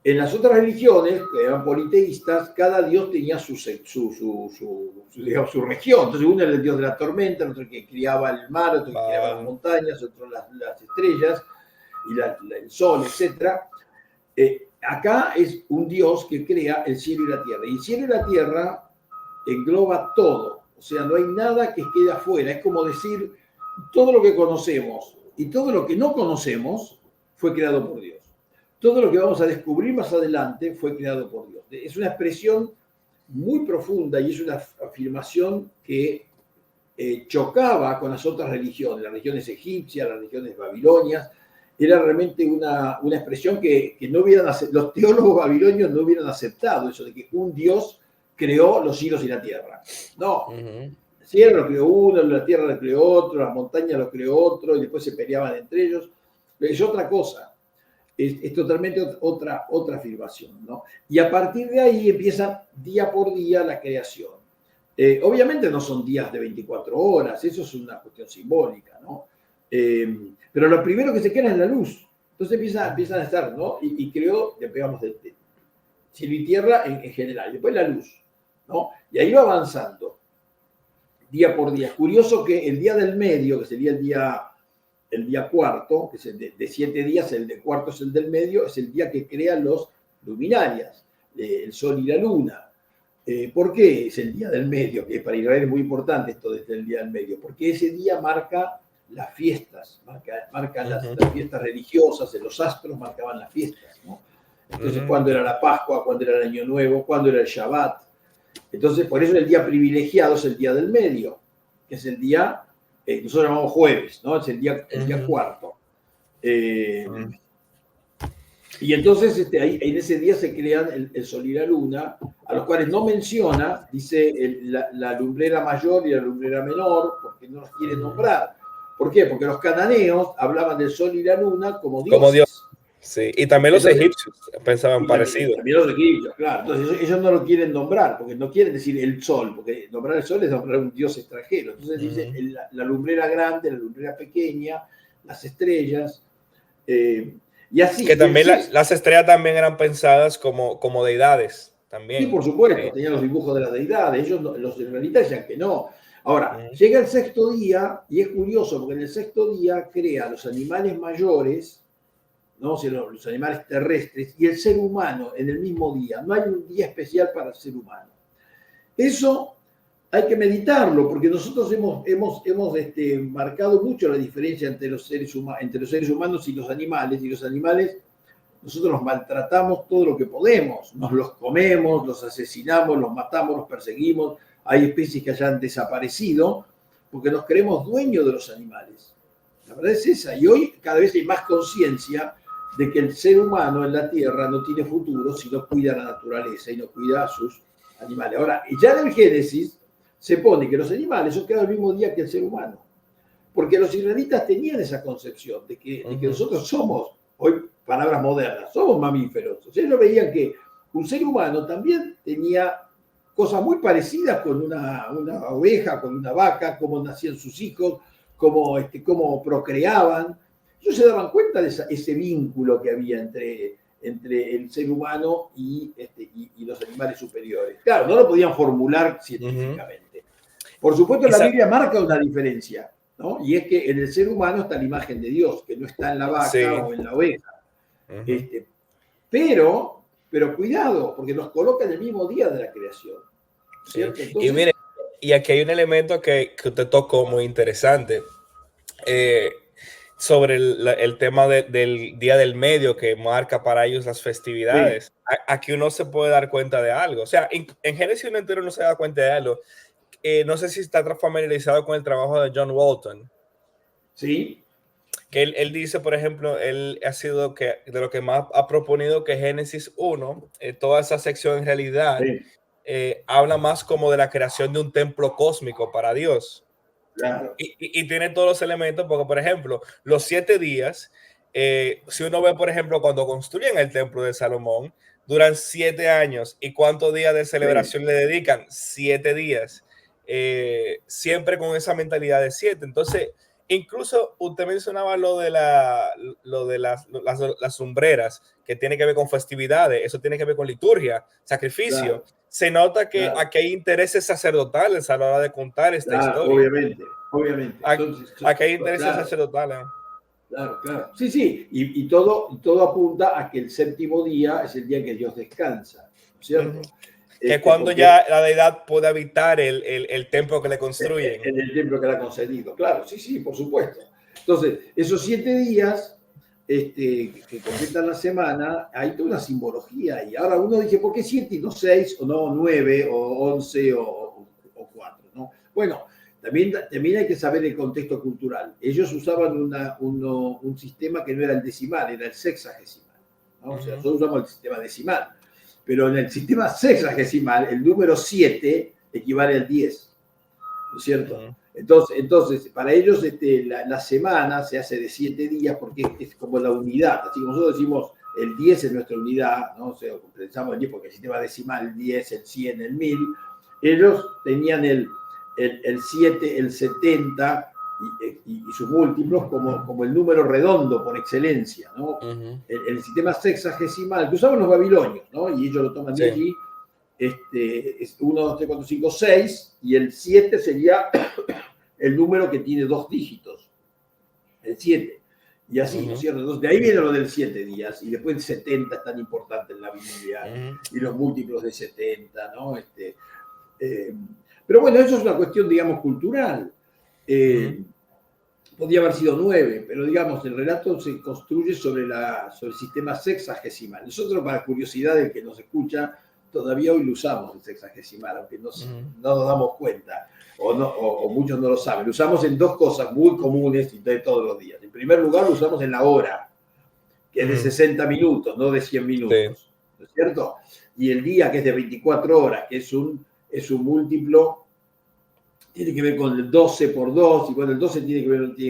En las otras religiones, que eran politeístas, cada dios tenía digamos, su región. Entonces, uno era el dios de la tormenta, otro que criaba el mar, otro que criaba las montañas, otro las estrellas y el sol, etc. Acá es un dios que crea el cielo y la tierra. Y el cielo y la tierra engloba todo. O sea, no hay nada que quede afuera. Es como decir, todo lo que conocemos y todo lo que no conocemos fue creado por Dios. Todo lo que vamos a descubrir más adelante fue creado por Dios. Es una expresión muy profunda y es una afirmación que chocaba con las otras religiones, las religiones egipcias, las religiones babilonias. Era realmente una expresión que no los teólogos babilonios no hubieran aceptado, eso de que un Dios creó los cielos y la tierra. No, el cielo lo creó uno, la tierra lo creó otro, las montañas lo creó otro, y después se peleaban entre ellos. Es otra cosa. Es totalmente otra afirmación, ¿no? Y a partir de ahí empieza día por día la creación. Obviamente no son días de 24 horas, eso es una cuestión simbólica, ¿no? Pero lo primero que se crea es la luz. Entonces empiezan a estar, ¿no? Y creó, digamos, de cielo y tierra en general, y después la luz, ¿no? Y ahí va avanzando, día por día. Es curioso que el día del medio, que sería el día el día cuarto, que es el de 7 días, el de cuarto es el del medio, es el día que crean los luminarias, el sol y la luna. ¿Por qué es el día del medio? Que para Israel es muy importante esto desde el día del medio, porque ese día marca las fiestas, marca las fiestas religiosas, en los astros marcaban las fiestas, ¿no? Entonces, ¿cuándo era la Pascua? ¿Cuándo era el Año Nuevo? ¿Cuándo era el Shabbat? Entonces, por eso el día privilegiado es el día del medio, que es el día, nosotros llamamos jueves, ¿no? Es el día cuarto. Y entonces ahí, en ese día se crean el sol y la luna, a los cuales no menciona, dice la lumbrera mayor y la lumbrera menor, porque no los quiere nombrar. ¿Por qué? Porque los cananeos hablaban del sol y la luna como dioses. Como Dios. Sí, y también los egipcios pensaban parecido. También los egipcios, claro. Entonces ellos no lo quieren nombrar, porque no quieren decir el sol, porque nombrar el sol es nombrar un dios extranjero. Entonces dice la lumbrera grande, la lumbrera pequeña, las estrellas. Y así. Que también las estrellas también eran pensadas como deidades. También. Sí, por supuesto, tenían los dibujos de las deidades. Ellos, los israelitas, decían que no. Ahora, llega el sexto día, y es curioso, porque en el sexto día crea los animales mayores, ¿no? O sea, los animales terrestres, y el ser humano en el mismo día. No hay un día especial para el ser humano. Eso hay que meditarlo, porque nosotros hemos marcado mucho la diferencia entre los seres humanos y los animales. Y los animales, nosotros los maltratamos todo lo que podemos. Nos los comemos, los asesinamos, los matamos, los perseguimos. Hay especies que hayan desaparecido porque nos creemos dueños de los animales. La verdad es esa. Y hoy cada vez hay más conciencia de que el ser humano en la Tierra no tiene futuro si no cuida la naturaleza y no cuida a sus animales. Ahora, ya en el Génesis se pone que los animales son creados el mismo día que el ser humano. Porque los israelitas tenían esa concepción de que nosotros somos, hoy palabras modernas, somos mamíferos. O sea, ellos veían que un ser humano también tenía cosas muy parecidas con una oveja, con una vaca, cómo nacían sus hijos, cómo procreaban. Ellos se daban cuenta de ese vínculo que había entre el ser humano y los animales superiores. Claro, no lo podían formular científicamente. Por supuesto, la Biblia marca una diferencia, ¿no? Y es que en el ser humano está la imagen de Dios, que no está en la vaca o en la oveja. Pero cuidado, porque nos coloca en el mismo día de la creación. ¿Cierto? Entonces, y mire, y aquí hay un elemento que usted tocó muy interesante. Sobre el tema del Día del Medio que marca para ellos las festividades. Sí. Aquí uno se puede dar cuenta de algo. O sea, en Génesis 1 entero uno se da cuenta de algo. No sé si está familiarizado con el trabajo de John Walton. Sí. Que él dice, por ejemplo, él ha sido de lo que más ha proponido que Génesis 1, toda esa sección en realidad, habla más como de la creación de un templo cósmico para Dios. Claro. Y tiene todos los elementos, porque, por ejemplo, los 7 días, si uno ve, por ejemplo, cuando construyen el templo de Salomón, duran 7 años. ¿Y cuántos días de celebración le dedican? 7 días. Siempre con esa mentalidad de 7. Entonces, incluso usted mencionaba lo de las sombreras, que tiene que ver con festividades, eso tiene que ver con liturgia, sacrificio. Claro. Se nota que aquí hay intereses sacerdotales a la hora de contar esta historia. Obviamente. Aquí hay intereses sacerdotales. Claro. Sí. Y todo apunta a que el séptimo día es el día que Dios descansa, ¿cierto? Que es cuando ya la deidad puede habitar el templo que le construyen. En el templo que le ha concedido, claro, sí, por supuesto. Entonces, esos 7 días que completan la semana, hay toda una simbología. Y ahora uno dice, ¿por qué 7 y no 6, o no 9, o 11, o 4? ¿No? Bueno, también hay que saber el contexto cultural. Ellos usaban un sistema que no era el decimal, era el sexagesimal, ¿no? O sea, nosotros usamos el sistema decimal. Pero en el sistema sexagesimal, el número 7 equivale al 10, ¿no es cierto? Entonces, para ellos la semana se hace de 7 días porque es como la unidad. Así que nosotros decimos el 10 es nuestra unidad, ¿no? O sea, pensamos el 10 porque el sistema decimal, el 10, el 100, el 1000. Ellos tenían el 7, el 70 y sus múltiplos como el número redondo por excelencia, ¿no? El sistema sexagesimal que usaban los babilonios, ¿no? Y ellos lo toman de allí. Es 1, 2, 3, 4, 5, 6, y el 7 sería el número que tiene 2 dígitos. el 7. Y así, ¿no es cierto? Entonces, de ahí viene lo del 7 días, y después el 70 es tan importante en la Biblia, y los múltiplos de 70, ¿no? Pero bueno, eso es una cuestión, digamos, cultural. Podría haber sido 9, pero digamos, el relato se construye sobre el sistema sexagesimal. Nosotros, para curiosidad del que nos escucha, todavía hoy lo usamos el sexagesimal, aunque no nos damos cuenta, o muchos no lo saben. Lo usamos en dos cosas muy comunes y de todos los días. En primer lugar, lo usamos en la hora, que es de 60 minutos, no de 100 minutos. Sí. ¿No es cierto? Y el día, que es de 24 horas, que es un múltiplo, tiene que ver con el 12 por 2, y bueno, el 12 tiene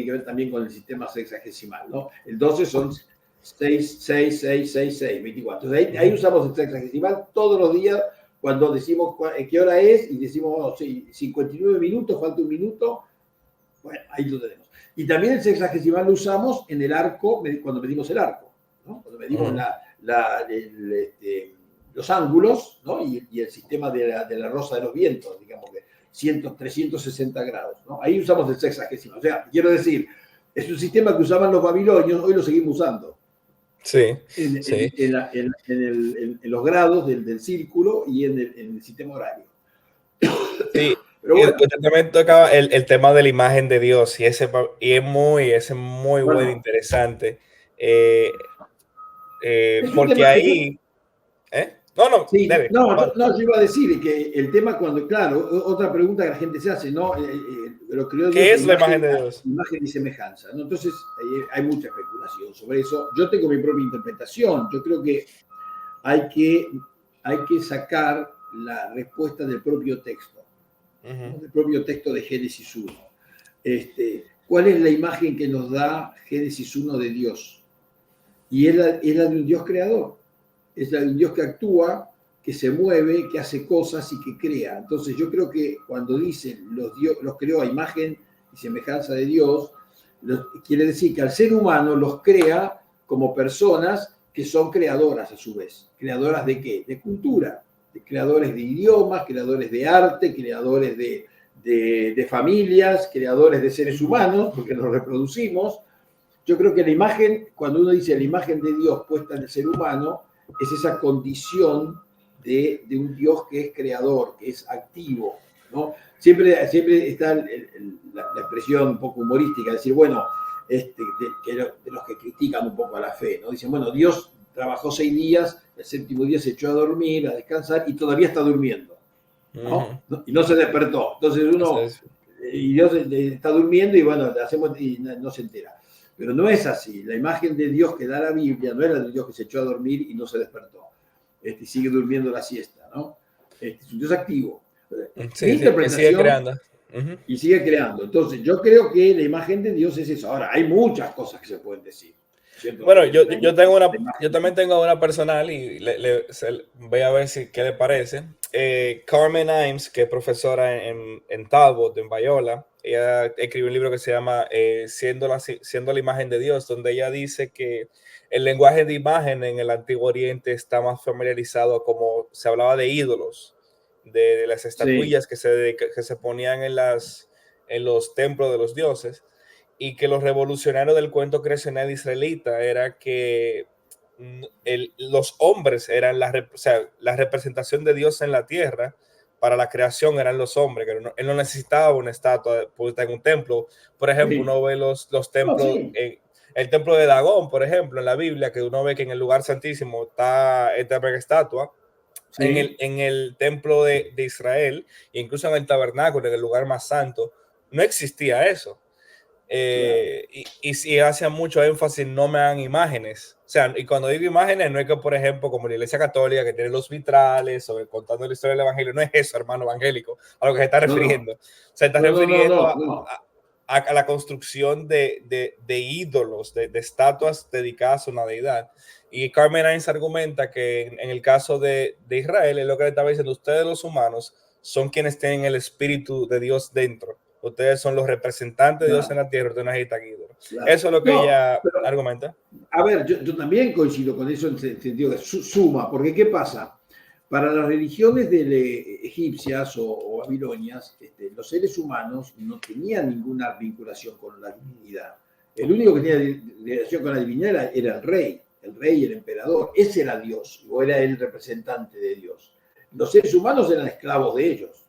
que ver también con el sistema sexagesimal, ¿no? El 12 son 6, 6, 6, 6, 6, 24. Entonces, ahí usamos el sexagesimal todos los días cuando decimos qué hora es y decimos, oh, sí, 59 minutos, falta un minuto. Bueno, ahí lo tenemos. Y también el sexagesimal lo usamos en el arco, cuando medimos el arco, ¿no? Cuando medimos los ángulos, ¿no? Y el sistema de la rosa de los vientos, digamos que 360 grados, ¿no? Ahí usamos el sexagesimal. O sea, quiero decir, es un sistema que usaban los babilonios, hoy lo seguimos usando. Sí. En los grados del círculo y en el sistema horario. Sí. Pero bueno, y también tocaba el tema de la imagen de Dios, y es muy bueno e interesante. Porque ahí. No, sí, debe. No, yo iba a decir que el tema cuando, claro, otra pregunta que la gente se hace, ¿no? Lo creó Dios, ¿qué es la imagen de Dios? Imagen y semejanza, ¿no? Entonces, hay mucha especulación sobre eso. Yo tengo mi propia interpretación. Yo creo que hay que sacar la respuesta del propio texto, ¿no? Del propio texto de Génesis 1. ¿Cuál es la imagen que nos da Génesis 1 de Dios? Y es la de un Dios creador. Es la de un Dios que actúa, que se mueve, que hace cosas y que crea. Entonces yo creo que cuando dicen los creó a imagen y semejanza de Dios, quiere decir que al ser humano los crea como personas que son creadoras a su vez. ¿Creadoras de qué? De cultura, de creadores de idiomas, creadores de arte, creadores de familias, creadores de seres humanos, porque nos reproducimos. Yo creo que la imagen, cuando uno dice la imagen de Dios puesta en el ser humano, es esa condición de un Dios que es creador, que es activo, ¿no? Siempre está la expresión un poco humorística, decir, bueno, de los que critican un poco a la fe, ¿no? Dicen, bueno, Dios trabajó 6 días, el 7º día se echó a dormir, a descansar, y todavía está durmiendo, ¿no? Y no se despertó. Entonces y Dios está durmiendo y bueno, y no se entera. Pero no es así. La imagen de Dios que da la Biblia no era de Dios que se echó a dormir y no se despertó. Sigue durmiendo la siesta, ¿no? Es un Dios activo. Sí, sigue creando. Y sigue creando. Entonces, yo creo que la imagen de Dios es eso. Ahora, hay muchas cosas que se pueden decir. ¿Cierto? Bueno, yo también tengo una personal y voy a ver qué le parece. Carmen Imes, que es profesora en Talbot, en Biola, ella escribió un libro que se llama Siendo la imagen de Dios, donde ella dice que el lenguaje de imagen en el Antiguo Oriente está más familiarizado, como se hablaba de ídolos, de las estatuillas que se ponían en los templos de los dioses. Y que los revolucionarios del cuento creacional israelita era que los hombres eran la representación de Dios en la tierra. Para la creación eran los hombres, que él no necesitaba una estatua puesta en un templo. Por ejemplo, uno ve los templos, el templo de Dagón, por ejemplo, en la Biblia, que uno ve que en el lugar santísimo está esta mega estatua. En el templo de Israel, incluso en el tabernáculo, en el lugar más santo, no existía eso. Y hace mucho énfasis, no me dan imágenes. O sea, y cuando digo imágenes, no es que, por ejemplo, como la Iglesia Católica, que tiene los vitrales o contando la historia del Evangelio, no es eso, hermano evangélico, a lo que se está refiriendo. Se está refiriendo a la construcción de ídolos, de estatuas dedicadas a una deidad. Y Carmen Imes argumenta que en el caso de Israel, es lo que le estaba diciendo, ustedes los humanos son quienes tienen el Espíritu de Dios dentro. Ustedes son los representantes de Dios en la tierra, ustedes no necesitan ídolos. Eso es lo que ella argumenta. A ver, yo también coincido con eso en el sentido de suma, porque ¿qué pasa? Para las religiones egipcias o babilonias, los seres humanos no tenían ninguna vinculación con la divinidad. El único que tenía relación con la divinidad era el rey, el emperador. Ese era Dios, o era el representante de Dios. Los seres humanos eran esclavos de ellos.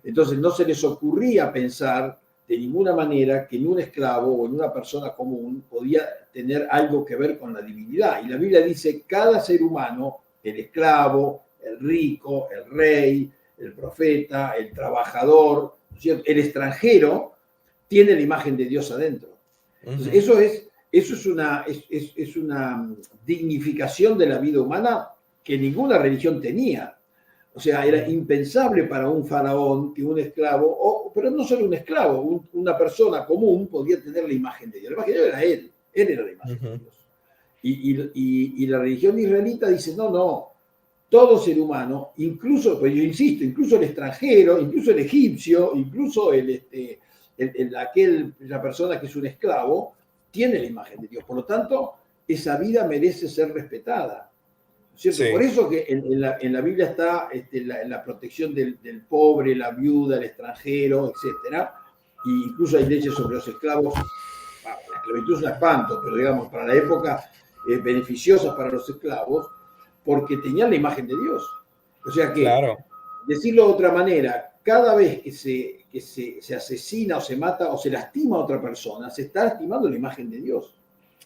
Entonces no se les ocurría pensar de ninguna manera que en un esclavo o en una persona común podía tener algo que ver con la divinidad. Y la Biblia dice, cada ser humano, el esclavo, el rico, el rey, el profeta, el trabajador, ¿cierto?, el extranjero, tiene la imagen de Dios adentro. Entonces, eso es una dignificación de la vida humana que ninguna religión tenía. O sea, era impensable para un faraón que un esclavo, pero no solo un esclavo, una persona común podía tener la imagen de Dios. La imagen de Dios era él era la imagen de Dios. Y la religión israelita dice, no, todo ser humano, incluso, pues yo insisto, incluso el extranjero, incluso el egipcio, incluso la persona que es un esclavo, tiene la imagen de Dios. Por lo tanto, esa vida merece ser respetada. ¿Cierto? Sí. Por eso que en la Biblia está la protección del pobre, la viuda, el extranjero, etc. Y incluso hay leyes sobre los esclavos. La esclavitud es un espanto, pero digamos, para la época beneficiosas para los esclavos, porque tenían la imagen de Dios. O sea que, claro, decirlo de otra manera, cada vez que se asesina o se mata o se lastima a otra persona, se está lastimando la imagen de Dios.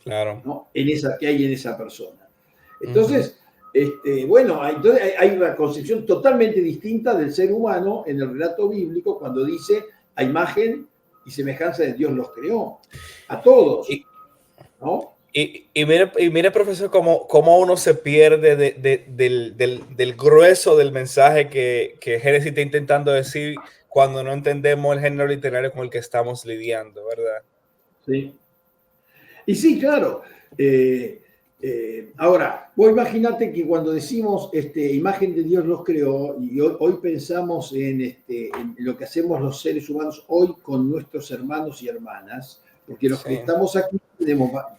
Claro. ¿No? Que hay en esa persona. Entonces, bueno, entonces hay una concepción totalmente distinta del ser humano en el relato bíblico cuando dice a imagen y semejanza de Dios los creó. A todos. ¿No? Y mire, profesor, cómo uno se pierde del grueso del mensaje que Génesis está intentando decir cuando no entendemos el género literario con el que estamos lidiando, ¿verdad? Sí. Y sí, claro. Ahora, vos imaginate que cuando decimos imagen de Dios los creó, y hoy pensamos en lo que hacemos los seres humanos hoy con nuestros hermanos y hermanas, porque los que estamos aquí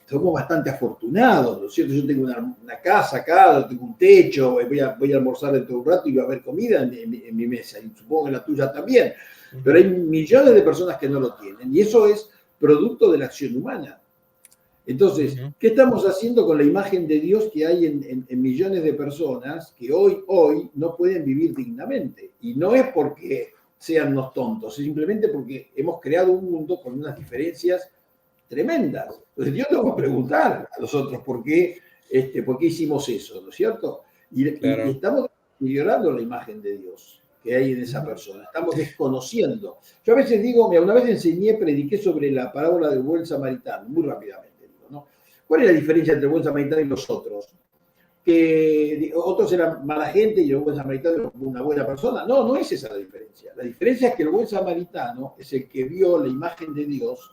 somos bastante afortunados, ¿no es cierto? Yo tengo una casa acá, tengo un techo, voy a almorzar dentro de un rato y va a haber comida en mi mesa, y supongo que la tuya también. Pero hay millones de personas que no lo tienen, y eso es producto de la acción humana. Entonces, ¿qué estamos haciendo con la imagen de Dios que hay en millones de personas que hoy no pueden vivir dignamente? Y no es porque sean unos tontos, es simplemente porque hemos creado un mundo con unas diferencias tremendas. Entonces, yo tengo que preguntar a los otros por qué hicimos eso, ¿no es cierto? Y estamos ignorando la imagen de Dios que hay en esa persona. Estamos desconociendo. Yo a veces digo, mira, una vez prediqué sobre la parábola del buen samaritano, muy rápidamente. ¿Cuál es la diferencia entre el buen samaritano y los otros? ¿Que otros eran mala gente y el buen samaritano era una buena persona? No es esa la diferencia. La diferencia es que el buen samaritano es el que vio la imagen de Dios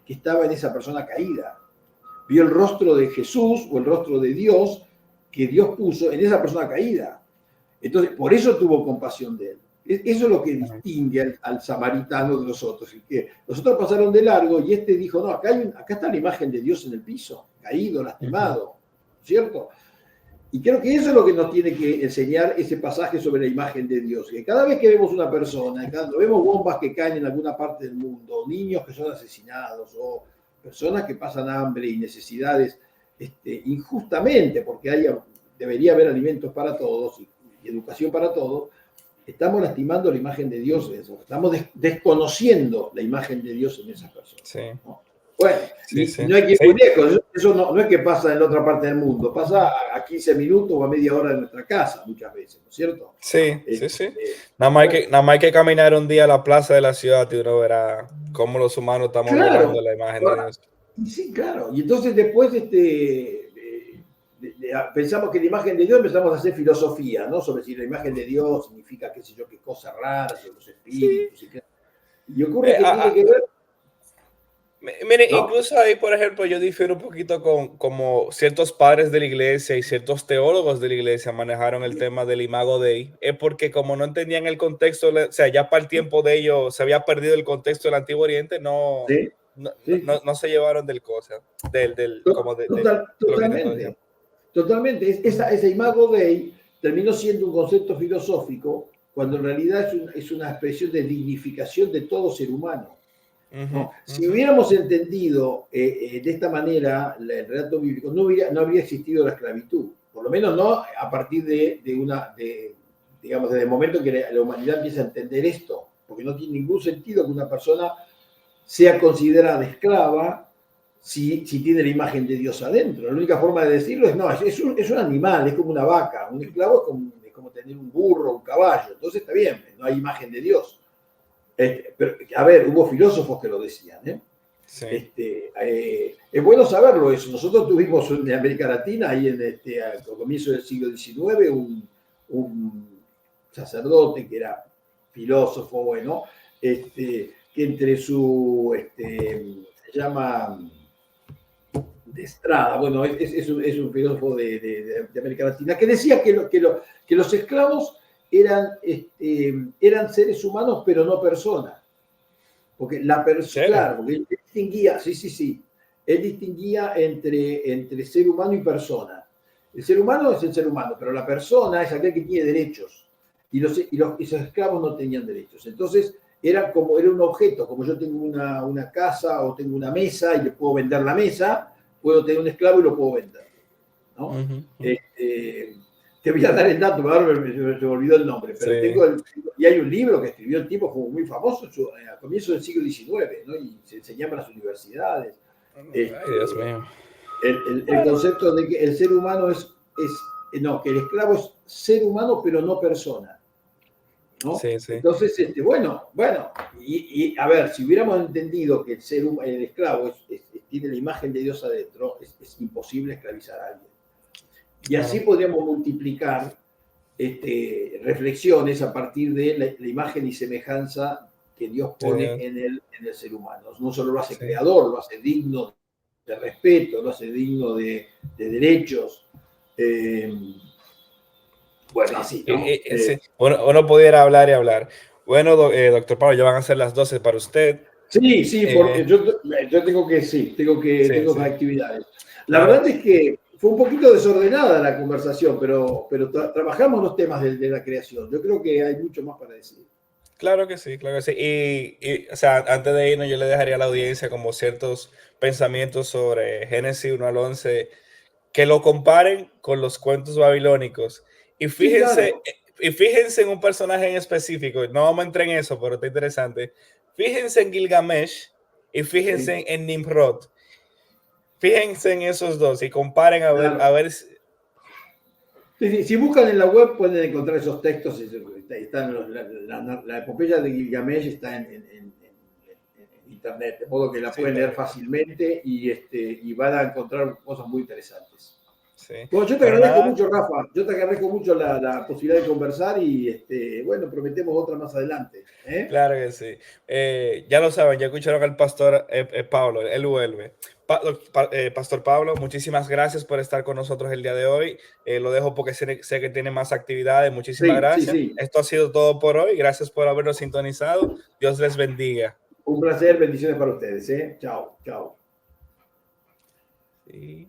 que estaba en esa persona caída. Vio el rostro de Jesús o el rostro de Dios que Dios puso en esa persona caída. Entonces, por eso tuvo compasión de él. Eso es lo que distingue al samaritano de los otros. Y que los otros pasaron de largo y dijo, no, acá está la imagen de Dios en el piso, caído, lastimado, ¿cierto? Y creo que eso es lo que nos tiene que enseñar ese pasaje sobre la imagen de Dios. Que cada vez que vemos una persona, cuando vemos bombas que caen en alguna parte del mundo, niños que son asesinados, o personas que pasan hambre y necesidades injustamente, porque debería haber alimentos para todos y educación para todos, estamos lastimando la imagen de Dios en eso. Estamos desconociendo la imagen de Dios en esas personas. Sí. ¿No? Bueno, no hay que ir muy lejos. Eso no es que pasa en la otra parte del mundo. Pasa a 15 minutos o a media hora de nuestra casa muchas veces, ¿no es cierto? Sí. Nada más hay que caminar un día a la plaza de la ciudad y uno verá cómo los humanos estamos violando la imagen de Dios. Sí, claro. Y entonces después pensamos que la imagen de Dios empezamos a hacer filosofía, ¿no? Sobre si la imagen de Dios significa qué sé yo, qué cosas raras, sobre los espíritus. Sí. Y ocurre que tiene que ver... Mire, ¿no? Incluso ahí, por ejemplo, yo difiero un poquito con como ciertos padres de la iglesia y ciertos teólogos de la iglesia manejaron el tema del Imago Dei, es porque como no entendían el contexto, o sea, ya para el tiempo de ellos se había perdido el contexto del Antiguo Oriente, no se llevaron del cosa, Totalmente. Ese Imago Dei terminó siendo un concepto filosófico cuando en realidad es una expresión de dignificación de todo ser humano. Ujú, ¿no? Si ujú. hubiéramos entendido de esta manera el relato bíblico, no habría existido la esclavitud. Por lo menos no a partir digamos, desde el momento que la humanidad empieza a entender esto. Porque no tiene ningún sentido que una persona sea considerada esclava si tiene la imagen de Dios adentro. La única forma de decirlo es, no, es un animal, es como una vaca. Un esclavo es como tener un burro, un caballo. Entonces está bien, no hay imagen de Dios. Pero, a ver, hubo filósofos que lo decían, ¿eh? Sí. Es bueno saberlo eso. Nosotros tuvimos en América Latina, ahí al comienzo del siglo XIX, un sacerdote que era filósofo, bueno, que entre se llama de Estrada, bueno, es un filósofo de América Latina, que decía que los esclavos eran seres humanos, pero no personas. Porque ¿En serio? claro, porque él distinguía, sí, él distinguía entre ser humano y persona. El ser humano es el ser humano, pero la persona es aquel que tiene derechos. Esos esclavos no tenían derechos. Entonces, era un objeto, como yo tengo una casa o tengo una mesa y le puedo vender la mesa, puedo tener un esclavo y lo puedo vender, ¿no? Ujú, ujú. Te voy a dar el dato, ahora se me olvidó el nombre, pero Sí. y hay un libro que escribió el tipo, fue muy famoso a comienzos del siglo XIX, ¿no? Y se enseñaba en las universidades. Ay, Dios Este, mío. el Bueno, concepto de que el ser humano no, que el esclavo es ser humano, pero no persona, ¿no? sí, sí. Entonces, bueno, y a ver, si hubiéramos entendido que el esclavo tiene la imagen de Dios adentro, es imposible esclavizar a alguien. Y así Claro. podríamos multiplicar reflexiones a partir de la imagen y semejanza que Dios De pone Dios. en el ser humano. No solo lo hace Sí. creador, lo hace digno de respeto, lo hace digno de derechos. Eh, bueno, así, ¿no? Sí. Uno pudiera hablar y hablar. Bueno, doctor Pablo, ya van a ser las 12 para usted. Sí, porque Eh, yo sí, tengo sí, actividades. La claro. verdad es que fue un poquito desordenada la conversación, pero trabajamos los temas de la creación. Yo creo que hay mucho más para decir. Claro que sí, claro que sí. O sea, antes de irnos, yo le dejaría a la audiencia como ciertos pensamientos sobre Génesis 1 al 11 que lo comparen con los cuentos babilónicos. Y Sí, fíjense, claro. en un personaje en específico, no vamos a entrar en eso, pero está interesante. Fíjense en Gilgamesh y Sí, fíjense en Nimrod. Fíjense en esos dos y comparen a claro. ver Sí, si buscan en la web pueden encontrar esos textos. Están la epopeya de Gilgamesh está en internet, de modo que la sí, pueden leer fácilmente y van a encontrar cosas muy interesantes. sí. Bueno, yo te Pero agradezco nada, mucho, Rafa. Yo te agradezco mucho la posibilidad de conversar y bueno, prometemos otra más adelante. ¿Eh? claro que sí. Ya lo saben, ya escucharon al pastor Pablo, él vuelve. Pastor Pablo, muchísimas gracias por estar con nosotros el día de hoy. Lo dejo porque sé que tiene más actividades. Muchísimas Sí, sí, gracias. sí. Esto ha sido todo por hoy. Gracias por habernos sintonizado. Dios les bendiga. Un placer, bendiciones para ustedes. ¿Eh? Chao, chao. Sí.